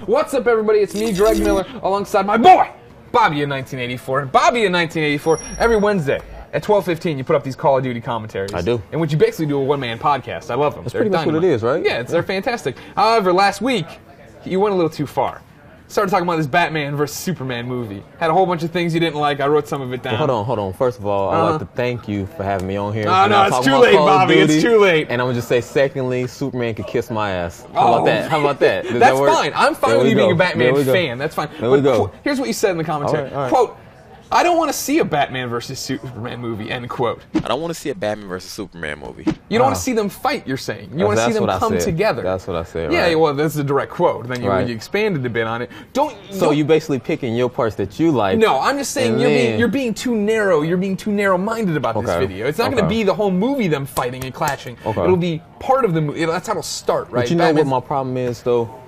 What's up, everybody? It's me, Greg Miller, alongside my boy, Bobby in 1984. Bobby in 1984, every Wednesday at 12:15, you put up these Call of Duty commentaries. I do. In which you basically do a one-man podcast. I love them. That's pretty much what it is, right? Yeah, they're fantastic. However, last week, you went a little too far. Started talking about this Batman versus Superman movie. Had a whole bunch of things you didn't like. I wrote some of it down. Well, hold on. First of all, I'd like to thank you for having me on here. Oh, no, it's too late, Bobby. It's too late. And I'm going to just say, secondly, Superman could kiss my ass. How about that? How about that? Does That's that work? fine. I'm fine with you being a Batman fan. That's fine. There we go. Here's what you said in the commentary. All right. Quote, I don't want to see a Batman versus Superman movie, end quote. I don't want to see a Batman versus Superman movie. You don't want to see them fight, you're saying. You want to see them come together. That's what I said, Yeah, right. well, that's a direct quote. Then you expanded a bit on it. So you basically picking your parts that you like. No, I'm just saying you're being too narrow. You're being too narrow-minded about this video. It's not going to be the whole movie them fighting and clashing. It'll be part of the movie. That's how it'll start, right? But you know what my problem is, though?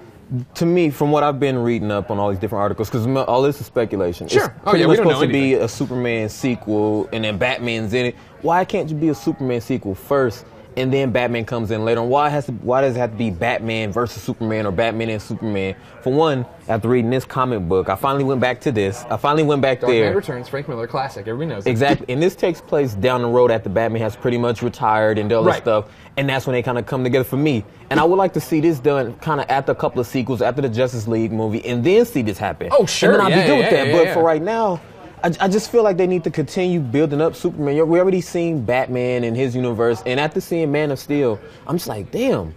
To me, from what I've been reading up on all these different articles, because all this is speculation. Sure. It's pretty much supposed to anything. be a Superman sequel, and then Batman's in it. Why can't you be a Superman sequel first, and then Batman comes in later on? Why does it have to be Batman versus Superman or Batman and Superman? For one, after reading this comic book, I finally went back to this. I finally went back Dark there. Knight Returns, Frank Miller classic. Everybody knows it. Exactly. And this takes place down the road after Batman has pretty much retired and all this stuff. And that's when they kind of come together for me. And I would like to see this done kind of after a couple of sequels, after the Justice League movie, and then see this happen. Oh, sure. And then I'll be good with that. But for right now, I just feel like they need to continue building up Superman. We already seen Batman in his universe. And after seeing Man of Steel, I'm just like, damn.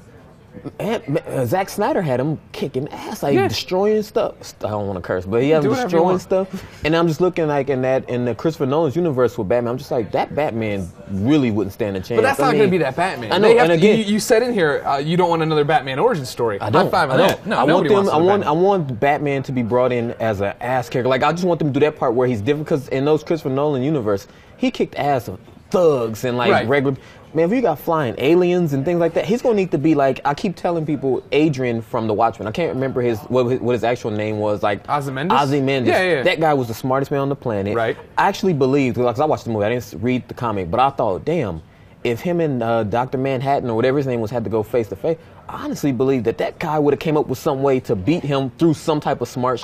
Zack Snyder had him kicking ass, like destroying stuff. I don't want to curse, but he had him destroying stuff. And I'm just looking like in the Christopher Nolan's universe with Batman, I'm just like, that Batman really wouldn't stand a chance. But that's not going to be that Batman. I know. And again, you said in here you don't want another Batman origin story. I don't. High five on that. No, I want Batman to be brought in as an ass character. Like, I just want them to do that part where he's different, because in those Christopher Nolan universe, he kicked ass of thugs and like regular. Man, if you got flying aliens and things like that, he's going to need to be like, I keep telling people, Adrian from The Watchmen. I can't remember what his actual name was. Like Ozymandias. Yeah. That guy was the smartest man on the planet. Right. I actually believed, because I watched the movie, I didn't read the comic, but I thought, damn, if him and Dr. Manhattan or whatever his name was had to go face to face, I honestly believe that guy would have came up with some way to beat him through some type of smart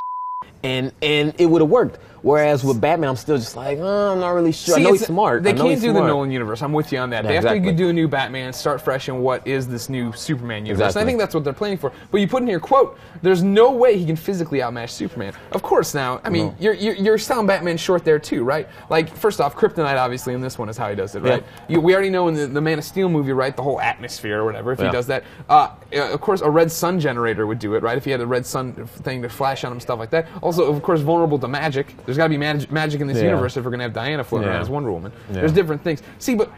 and it would have worked. Whereas with Batman, I'm still just like, I'm not really sure. I know he's smart. They can't do the Nolan universe. I'm with you on that. Yeah, they have to do a new Batman, start fresh in what is this new Superman universe. And I think that's what they're planning for. But you put in here, quote, there's no way he can physically outmatch Superman. Of course now, I mean, you're selling Batman short there too, right? Like, first off, Kryptonite obviously in this one is how he does it, right? We already know in the Man of Steel movie, right, the whole atmosphere or whatever, if he does that. Of course, a red sun generator would do it, right? If he had a red sun thing to flash on him, stuff like that. Also, of course, vulnerable to magic. There's got to be magic in this universe if we're going to have Diana floating around as Wonder Woman. There's different things. See, but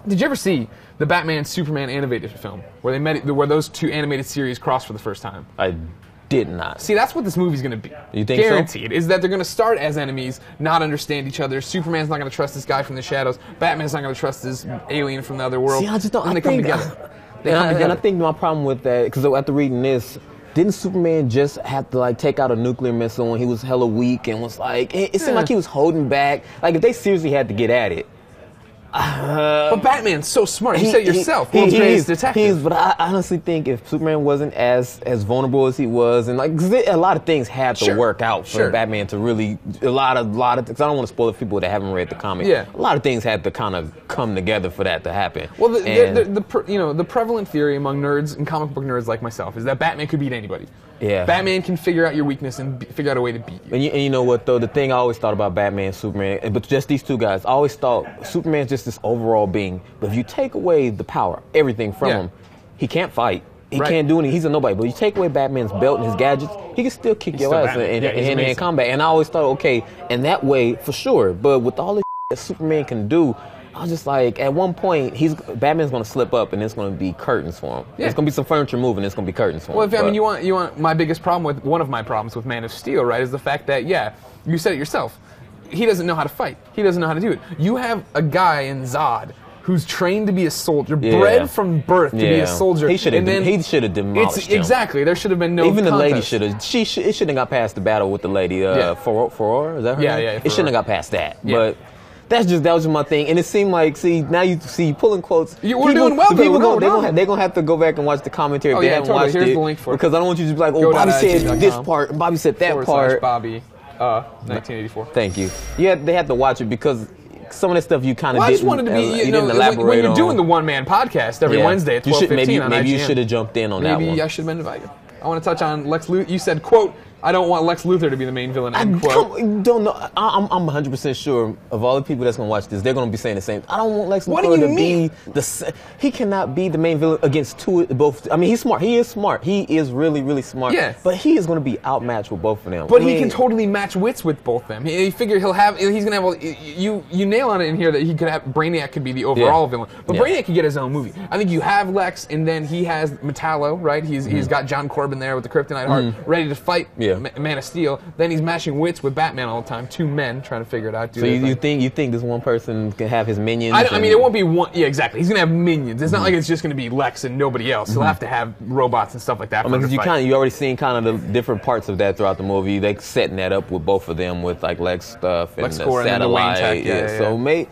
did you ever see the Batman Superman animated film where where those two animated series crossed for the first time? I did not. See, that's what this movie's going to be. You think Guaranteed. Is that they're going to start as enemies, not understand each other. Superman's not going to trust this guy from the shadows. Batman's not going to trust this alien from the other world. See, I just don't. And they come together. And I think my problem with that, because after reading this, didn't Superman just have to like take out a nuclear missile when he was hella weak and was like, it seemed like he was holding back. Like, if they seriously had to get at it. But Batman's so smart. You said it yourself. World's greatest detective. But I honestly think if Superman wasn't as vulnerable as he was, and like, 'cause a lot of things had to work out for Batman to really, a lot of, because I don't want to spoil it for people that haven't read the comic. Yeah. A lot of things had to kind of come together for that to happen. Well, the prevalent theory among nerds and comic book nerds like myself is that Batman could beat anybody. Yeah. Batman can figure out your weakness and figure out a way to beat you. And you know what, though? The thing I always thought about Batman and Superman, but just these two guys, I always thought Superman's just this overall being. But if you take away the power, everything from him, he can't fight. He can't do anything. He's a nobody. But you take away Batman's belt and his gadgets, he can still kick your ass in hand-to-hand combat. And I always thought, okay, in that way, for sure. But with all this that Superman can do, I was just like, at one point, Batman's going to slip up, and it's going to be curtains for him. Yeah. It's going to be some furniture moving, it's going to be curtains for him. Well, I mean, you want my biggest problem with, one of my problems with Man of Steel, right, is the fact that, you said it yourself, he doesn't know how to fight. He doesn't know how to do it. You have a guy in Zod who's trained to be a soldier, bred from birth to be a soldier. He should have demolished him. Exactly. There should have been no Even the contest. lady should have. It shouldn't have got past the battle with the lady. Furore, is that her name? Yeah. It shouldn't have got past that. Yeah. But that was just my thing, and it seemed like, see, now you see pulling quotes. We're doing well. People they're gonna have to go back and watch the commentary if they haven't watched Here's it. The link for because I don't want you to be like, oh, Bobby said this part, and Bobby said that part. Bobby, 1984. Thank you. Yeah, they had to watch it because some of the stuff you kind of didn't. I just wanted to be, you know, when you're doing the one-man podcast every Wednesday at 12:15 on IGN. Maybe you should have jumped in on that one. Maybe I should have been invited. I want to touch on Lex Luthor. You said, quote, I don't want Lex Luthor to be the main villain, end quote. Don't know. I'm 100% sure of all the people that's going to watch this, they're going to be saying the same. I don't want Lex Luthor to be he cannot be the main villain against both. I mean, he's smart. He is smart. He is really, really smart. Yeah. But he is going to be outmatched with both of them. But he can totally match wits with both of them. He figure he's going to have, you nail on it in here that he could have, Brainiac could be the overall villain. But Brainiac could get his own movie. I think you have Lex, and then he has Metallo, right? He's got John Corbin there with the Kryptonite heart, ready to fight Man of Steel. Then he's mashing wits with Batman all the time. Two men trying to figure it out. So you think this one person can have his minions? I mean, it won't be one. Yeah, exactly. He's gonna have minions. It's not like it's just gonna be Lex and nobody else. He'll have to have robots and stuff like that. I mean, because you already seen kind of the different parts of that throughout the movie. They setting that up with both of them with like Lex stuff and the satellite. So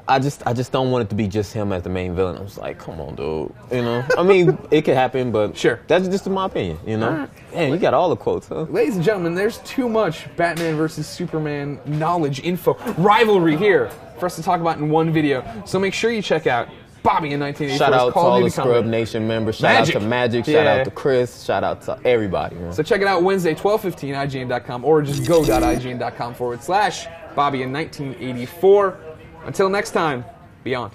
I just don't want it to be just him as the main villain. I was like, come on, dude. You know, I mean, it could happen, but that's just my opinion. You know, man, you got all the quotes, huh? Ladies and gentlemen, there's too much Batman versus Superman knowledge, info, rivalry here for us to talk about in one video. So make sure you check out Bobby in 1984. Shout out to all the Scrub Nation members. Shout out to Magic. Shout out to Chris. Shout out to everybody. Man. So check it out Wednesday, 12:15, IGN.com, or just go.ign.com/Bobby in 1984. Until next time, beyond.